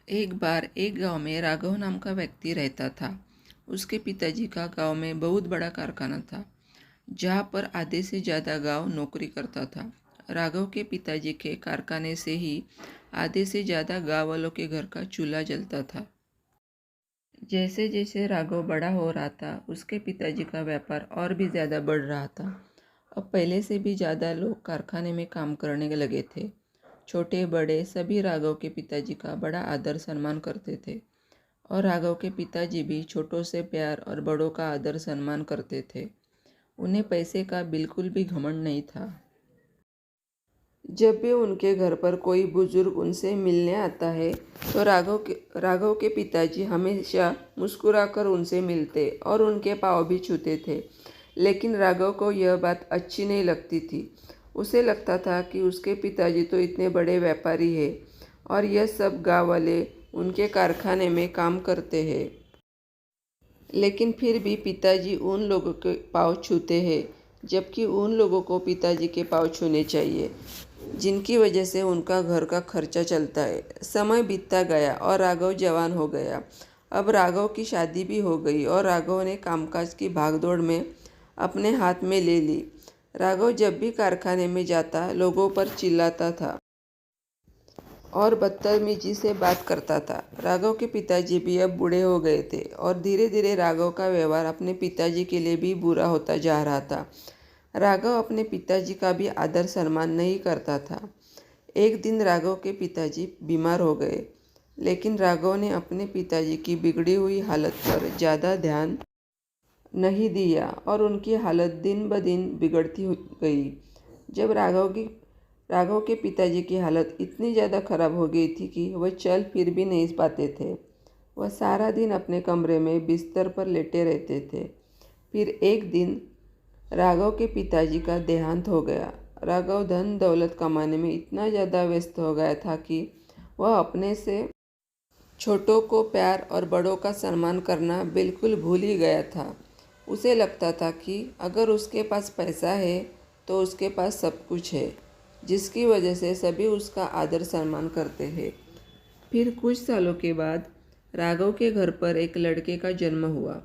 एक बार एक गांव में राघव नाम का व्यक्ति रहता था। उसके पिताजी का गांव में बहुत बड़ा कारखाना था, जहां पर आधे से ज़्यादा गांव नौकरी करता था। राघव के पिताजी के कारखाने से ही आधे से ज़्यादा गांव वालों के घर का चूल्हा जलता था। जैसे जैसे राघव बड़ा हो रहा था, उसके पिताजी का व्यापार और भी ज़्यादा बढ़ रहा था। अब पहले से भी ज़्यादा लोग कारखाने में काम करने लगे थे। छोटे बड़े सभी राघव के पिताजी का बड़ा आदर सम्मान करते थे, और राघव के पिताजी भी छोटों से प्यार और बड़ों का आदर सम्मान करते थे। उन्हें पैसे का बिल्कुल भी घमंड नहीं था। जब भी उनके घर पर कोई बुजुर्ग उनसे मिलने आता है, तो राघव के पिताजी हमेशा मुस्कुराकर उनसे मिलते और उनके पाँव भी छूते थे। लेकिन राघव को यह बात अच्छी नहीं लगती थी। उसे लगता था कि उसके पिताजी तो इतने बड़े व्यापारी हैं और यह सब गांव वाले उनके कारखाने में काम करते हैं। लेकिन फिर भी पिताजी उन लोगों के पाँव छूते हैं, जबकि उन लोगों को पिताजी के पाँव छूने चाहिए, जिनकी वजह से उनका घर का खर्चा चलता है। समय बीतता गया और राघव जवान हो गया। अब राघव की शादी भी हो गई और राघव ने कामकाज की भागदौड़ में अपने हाथ में ले ली। राघव जब भी कारखाने में जाता, लोगों पर चिल्लाता था और बदतमीजी से बात करता था। राघव के पिताजी भी अब बूढ़े हो गए थे और धीरे धीरे राघव का व्यवहार अपने पिताजी के लिए भी बुरा होता जा रहा था। राघव अपने पिताजी का भी आदर सम्मान नहीं करता था। एक दिन राघव के पिताजी बीमार हो गए, लेकिन राघव ने अपने पिताजी की बिगड़ी हुई हालत पर ज़्यादा ध्यान नहीं दिया और उनकी हालत दिन ब दिन बिगड़ती गई। जब राघव के पिताजी की हालत इतनी ज़्यादा खराब हो गई थी कि वह चल फिर भी नहीं पाते थे। वह सारा दिन अपने कमरे में बिस्तर पर लेटे रहते थे। फिर एक दिन राघव के पिताजी का देहांत हो गया। राघव धन दौलत कमाने में इतना ज़्यादा व्यस्त हो गया था कि वह अपने से छोटों को प्यार और बड़ों का सम्मान करना बिल्कुल भूल ही गया था। उसे लगता था कि अगर उसके पास पैसा है तो उसके पास सब कुछ है, जिसकी वजह से सभी उसका आदर सम्मान करते हैं। फिर कुछ सालों के बाद राघव के घर पर एक लड़के का जन्म हुआ,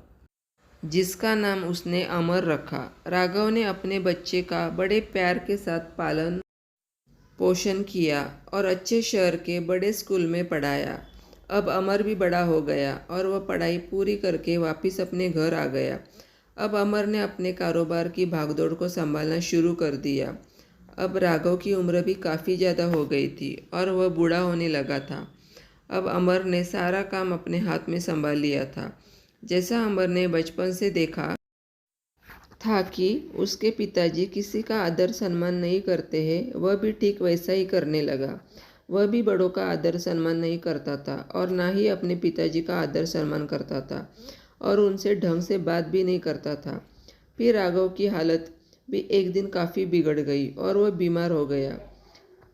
जिसका नाम उसने अमर रखा। राघव ने अपने बच्चे का बड़े प्यार के साथ पालन पोषण किया और अच्छे शहर के बड़े स्कूल में पढ़ाया। अब अमर भी बड़ा हो गया और वह पढ़ाई पूरी करके वापस अपने घर आ गया। अब अमर ने अपने कारोबार की भागदौड़ को संभालना शुरू कर दिया। अब राघव की उम्र भी काफ़ी ज़्यादा हो गई थी और वह बूढ़ा होने लगा था। अब अमर ने सारा काम अपने हाथ में संभाल लिया था। जैसा अमर ने बचपन से देखा था कि उसके पिताजी किसी का आदर सम्मान नहीं करते हैं, वह भी ठीक वैसा ही करने लगा। वह भी बड़ों का आदर सम्मान नहीं करता था और ना ही अपने पिताजी का आदर सम्मान करता था और उनसे ढंग से बात भी नहीं करता था। फिर राघव की हालत भी एक दिन काफ़ी बिगड़ गई और वह बीमार हो गया।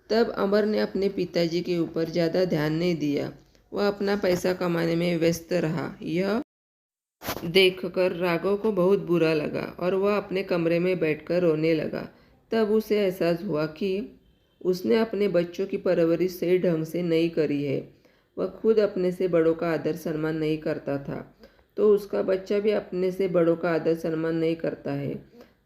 तब अमर ने अपने पिताजी के ऊपर ज़्यादा ध्यान नहीं दिया। वह अपना पैसा कमाने में व्यस्त रहा। यह देखकर राघव को बहुत बुरा लगा और वह अपने कमरे में बैठकर रोने लगा। तब उसे एहसास हुआ कि उसने अपने बच्चों की परवरिश सही ढंग से नहीं करी है। वह खुद अपने से बड़ों का आदर सम्मान नहीं करता था, तो उसका बच्चा भी अपने से बड़ों का आदर सम्मान नहीं करता है।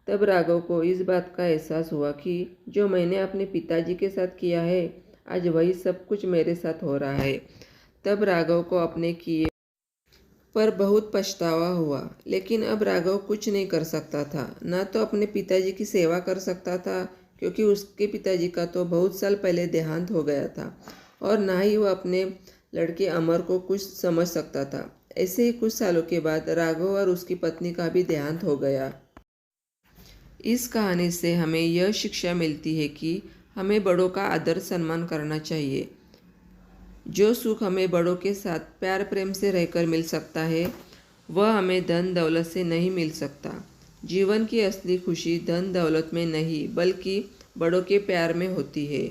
तब राघव को इस बात का एहसास हुआ कि जो मैंने अपने पिताजी के साथ किया है, आज वही सब कुछ मेरे साथ हो रहा है। तब राघव को अपने किए पर बहुत पछतावा हुआ, लेकिन अब राघव कुछ नहीं कर सकता था। ना तो अपने पिताजी की सेवा कर सकता था, क्योंकि उसके पिताजी का तो बहुत साल पहले देहांत हो गया था, और ना ही वह अपने लड़के अमर को कुछ समझ सकता था। ऐसे ही कुछ सालों के बाद राघव और उसकी पत्नी का भी देहांत हो गया। इस कहानी से हमें यह शिक्षा मिलती है कि हमें बड़ों का आदर सम्मान करना चाहिए। जो सुख हमें बड़ों के साथ प्यार प्रेम से रहकर मिल सकता है, वह हमें धन दौलत से नहीं मिल सकता। जीवन की असली खुशी धन दौलत में नहीं, बल्कि बड़ों के प्यार में होती है।